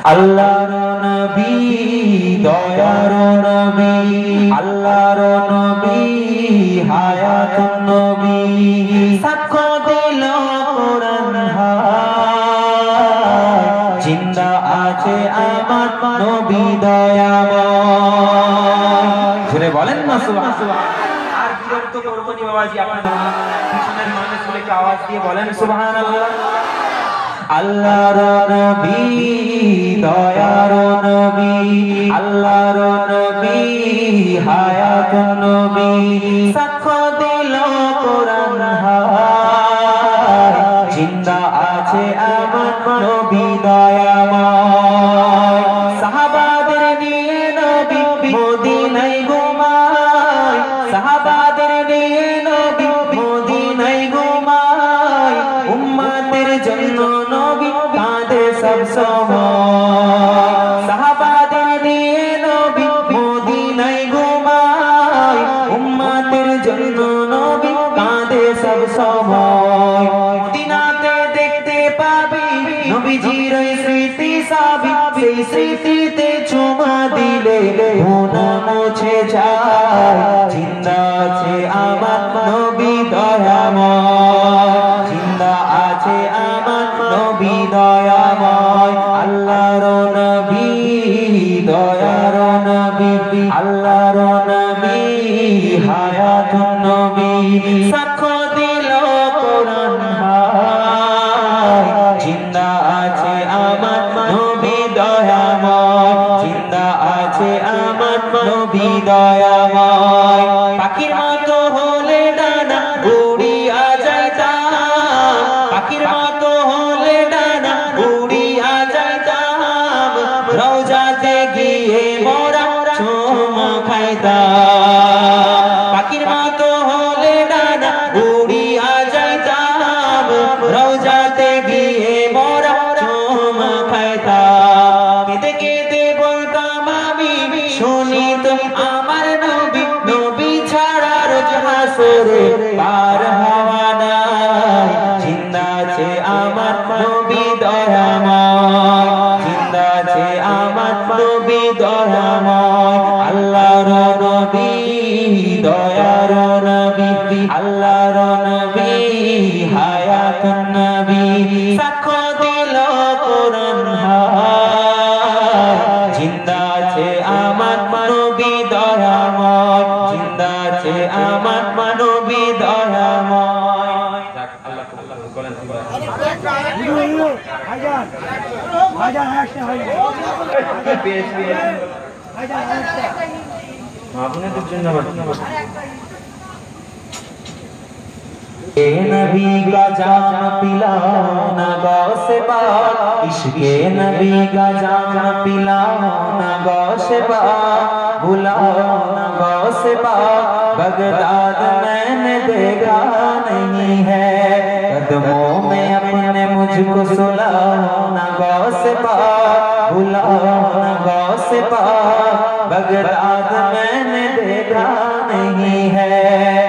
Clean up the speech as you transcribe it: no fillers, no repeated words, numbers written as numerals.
আল্লাহর নবী দয়ার নবী আল্লাহর নবী হায়াতুন নবী সাক্ষ্য দিল কোরআন জিন্দা আছে আমার নবী দয়াময় জোরে বলেন না সুবহানাল্লাহ আর বিরক্ত করব না বাবাজি আপনারা পিছনের মানুষগুলোকে আওয়াজ দিয়ে বলেন সুবহানাল্লাহ আল্লাহর নবী দয়ার নবী আল্লাহর নবী হায়াতুন নবী সাক্ষ্য দিল কোরআন জিন্দা আছে আমার নবী দয়াময় সাহাবাদের নিয়ে নবী মদিনায় ঘুমায় সাহাবাদের নিয়ে নবী মদিনায় ঘুমায় উম্মতের জন্য নবী কাঁদে সব সময় সাহাবাদের নিয়ে নবী মদিনায় ঘুমায় উম্মতের জন্য নবী কাঁদে সব সময় মদিনাতে দেখতে পাবি নবীজির স্মৃতি সাবি সেই স্মৃতিতে চুমা দিলে গুনাহ মুছে যায় জিন্দা আছে আমার নবী দয়াময় জিন্দা আছে আমার নবী দয়াময় আল্লাহর নবী দয়ার নবী আল্লাহর নবী হায়াতুন নবী সাক্ষ্য দিল কোরআন জিন্দা আছে আমার নবী দয়াময় জিন্দা আছে আমার নবী দয়াময় পাখির মতো হলে ডানা উড়িয়া যাইতাম পাখির মতো হলে ডানা উড়িয়া যাইতাম রওজাতে গিয়ে মোরা চুমা খাইতাম পাখির মতো হলে ডানা উড়িয়া যাইতাম রওজাতে গিয়ে মোরা চুমা খাইতাম কেঁদে কেঁদে বলতাম আমি শুনি তো আমার নবী নবী ছাড়া রোজ হাসরে পার হওয়া নাই জিন্দা আছে আমার নবী দয়াময় জিন্দা আছে আমার নবী দয়াময় আল্লাহর নবী দয়ার নবী আল্লাহর নবী হায়াতুন নবী সাক্ষ্য দিল কোরআন জিন্দা আছে আমার নবী দয়াময় জিন্দা আছে আমার নবী দয়াময় আল্লাহ কবুল করেন আপনাদের জন্য नबी का जाम पिलाओ ना गौ से पाक इश्क़े नबी का जाम पिलाओ ना गौ से पाक बुलाओ ना गौ से पाक बगदाद मैंने देखा नहीं है कदमों में अपने मुझको सुलाओ ना गौ से पाक बुलाओ ना गौ से पाक बगदाद मैंने देखा नहीं है